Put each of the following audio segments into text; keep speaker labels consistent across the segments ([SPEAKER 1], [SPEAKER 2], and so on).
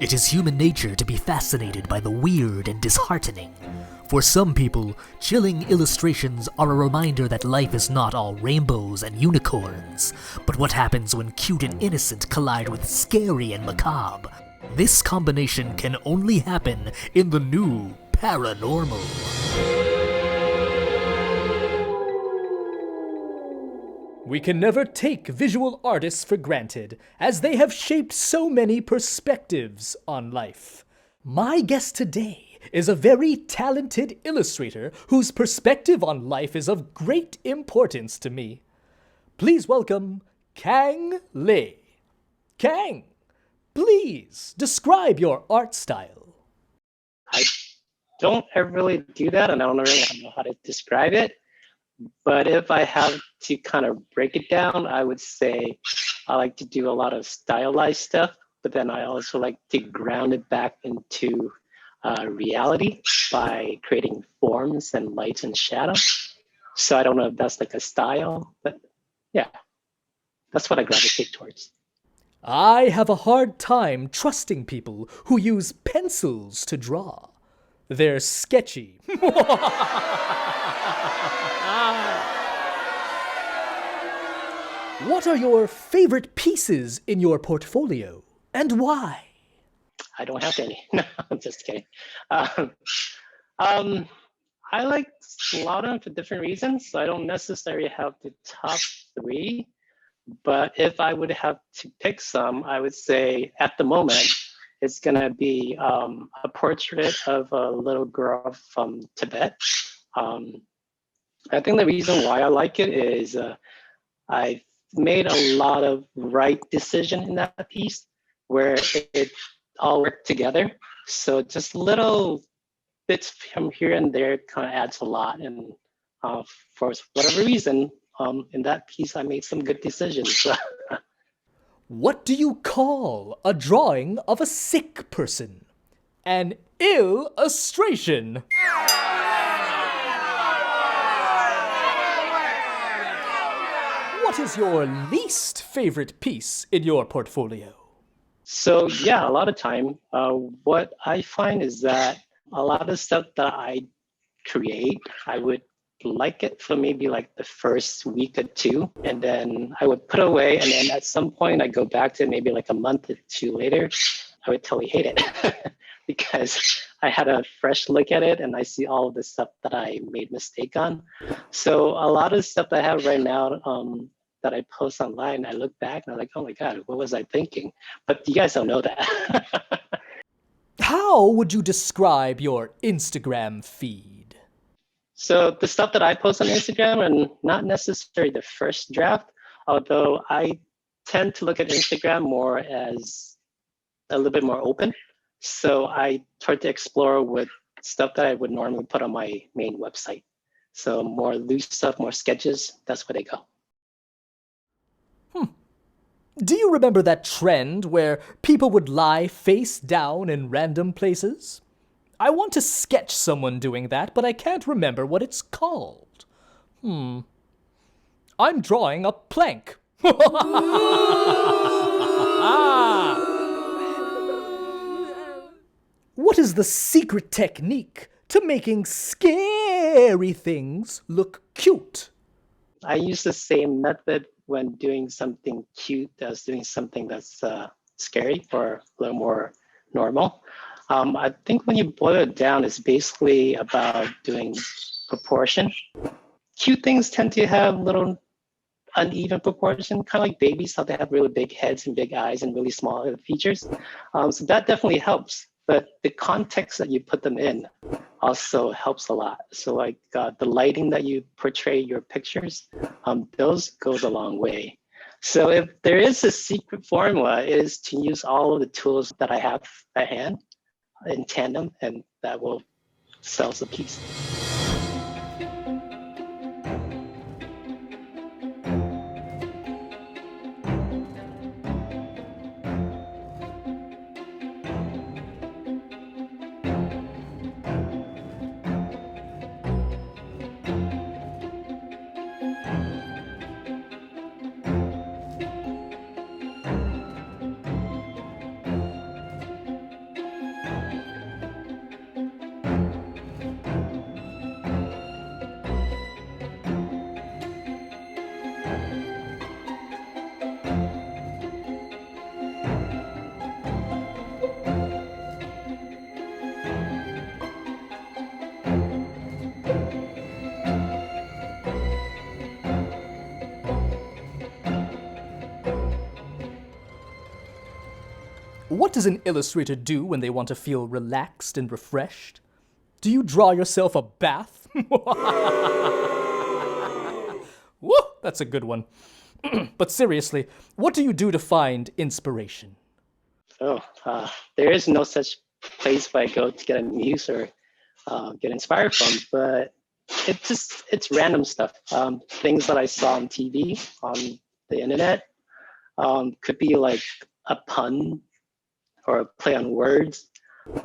[SPEAKER 1] It is human nature to be fascinated by the weird and disheartening. For some people, chilling illustrations are a reminder that life is not all rainbows and unicorns, but what happens when cute and innocent collide with scary and macabre. This combination can only happen in the new paranormal.
[SPEAKER 2] We can never take visual artists for granted, as they have shaped so many perspectives on life. My guest today is a very talented illustrator whose perspective on life is of great importance to me. Please welcome Khang Le. Khang, please describe your art style.
[SPEAKER 3] I don't ever really do that, and I don't really know how to describe it. But if I have to kind of break it down, I would say I like to do a lot of stylized stuff, but then I also like to ground it back into reality by creating forms and lights and shadows. So I don't know if that's like a style, but yeah, that's what I gravitate towards.
[SPEAKER 2] I have a hard time trusting people who use pencils to draw. They're sketchy. What are your favorite pieces in your portfolio, and why?
[SPEAKER 3] I don't have any. No, I'm just kidding. I like a lot of them for different reasons. So I don't necessarily have the top three, but if I would have to pick some, I would say at the moment, it's gonna be a portrait of a little girl from Tibet. I think the reason why I like it is I made a lot of right decision in that piece where it all worked together. So just little bits from here and there kind of adds a lot. And for whatever reason, in that piece, I made some good decisions.
[SPEAKER 2] What do you call a drawing of a sick person? An illustration. What is your least favorite piece in your portfolio?
[SPEAKER 3] So yeah, a lot of time, what I find is that a lot of stuff that I create, I would like it for maybe like the first week or two, and then I would put away, and then at some point I go back to maybe like a month or two later, I would totally hate it because I had a fresh look at it and I see all of the stuff that I made mistake on. So a lot of stuff that I have right now that I post online, I look back and I'm like, oh my God, what was I thinking? But you guys don't know that.
[SPEAKER 2] How would you describe your Instagram feed?
[SPEAKER 3] So the stuff that I post on Instagram and not necessarily the first draft, although I tend to look at Instagram more as a little bit more open. So I try to explore with stuff that I would normally put on my main website. So more loose stuff, more sketches, that's where they go.
[SPEAKER 2] Do you remember that trend where people would lie face down in random places? I want to sketch someone doing that, but I can't remember what it's called. I'm drawing a plank. What is the secret technique to making scary things look cute?
[SPEAKER 3] I use the same method when doing something cute as doing something that's scary or a little more normal. I think when you boil it down, it's basically about doing proportion. Cute things tend to have little uneven proportion, kind of like babies, how they have really big heads and big eyes and really small features. So that definitely helps, but the context that you put them in also helps a lot. So like the lighting that you portray your pictures, those goes a long way. So if there is a secret formula, it is to use all of the tools that I have at hand in tandem, and that will sell the piece.
[SPEAKER 2] what does an illustrator do when they want to feel relaxed and refreshed? Do you draw yourself a bath? Woo, that's a good one. But seriously, what do you do to find inspiration?
[SPEAKER 3] There is no such place where I go to get a muse or get inspired from, but it's random stuff. Things that I saw on TV, on the internet, could be like a pun or a play on words.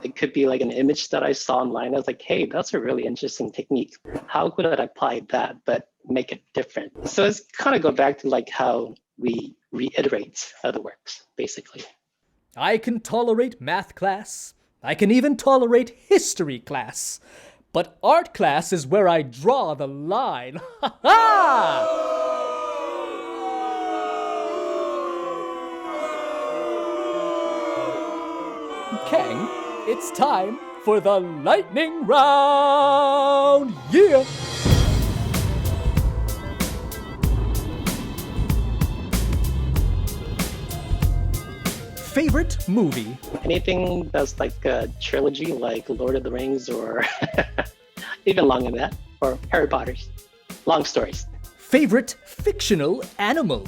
[SPEAKER 3] It could be like an image that I saw online. I was like, hey, that's a really interesting technique. How could I apply that, but make it different? So it's kind of go back to like how we reiterate other works, basically.
[SPEAKER 2] I can tolerate math class. I can even tolerate history class. But art class is where I draw the line. Ha ha! Khang, it's time for the lightning round! Yeah! Favorite movie?
[SPEAKER 3] Anything that's like a trilogy, like Lord of the Rings, or even longer than that, or Harry Potter's. Long stories.
[SPEAKER 2] Favorite fictional animal?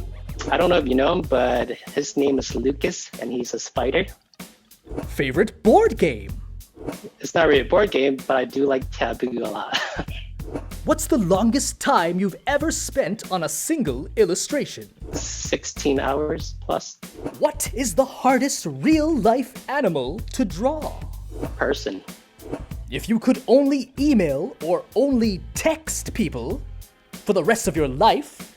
[SPEAKER 3] I don't know if you know him, but his name is Lucas, and he's a spider.
[SPEAKER 2] Favorite board game?
[SPEAKER 3] It's not really a board game, but I do like Taboo a lot.
[SPEAKER 2] What's the longest time you've ever spent on a single illustration?
[SPEAKER 3] 16 hours plus.
[SPEAKER 2] What is the hardest real-life animal to draw?
[SPEAKER 3] Person.
[SPEAKER 2] If you could only email or only text people for the rest of your life,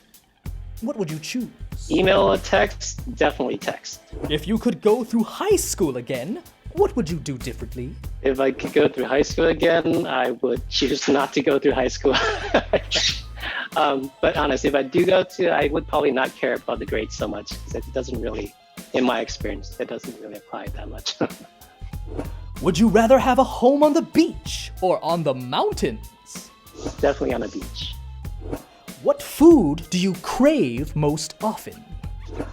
[SPEAKER 2] what would you choose?
[SPEAKER 3] Email or text? Definitely text.
[SPEAKER 2] If you could go through high school again, what would you do differently?
[SPEAKER 3] If I could go through high school again, I would choose not to go through high school. But honestly, if I do go to, I would probably not care about the grades so much because it doesn't really, in my experience, it doesn't really apply that much.
[SPEAKER 2] Would you rather have a home on the beach or on the mountains?
[SPEAKER 3] Definitely on the beach.
[SPEAKER 2] What food do you crave most often?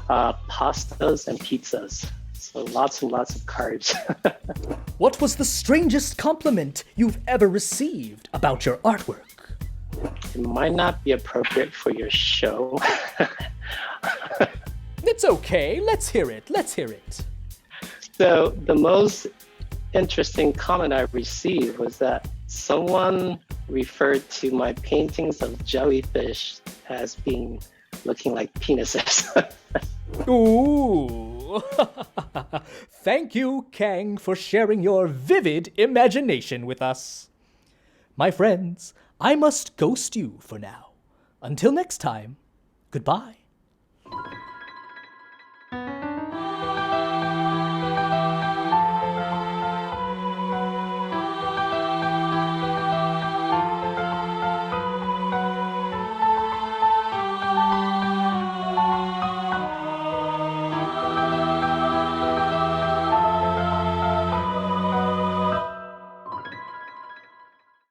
[SPEAKER 3] Pastas and pizzas. So lots and lots of carbs.
[SPEAKER 2] What was the strangest compliment you've ever received about your artwork?
[SPEAKER 3] It might not be appropriate for your show.
[SPEAKER 2] It's okay. Let's hear it. Let's hear it.
[SPEAKER 3] So the most interesting comment I received was that someone referred to my paintings of jellyfish as being looking like penises.
[SPEAKER 2] Ooh. Thank you, Khang, for sharing your vivid imagination with us. My friends, I must ghost you for now. Until next time, goodbye.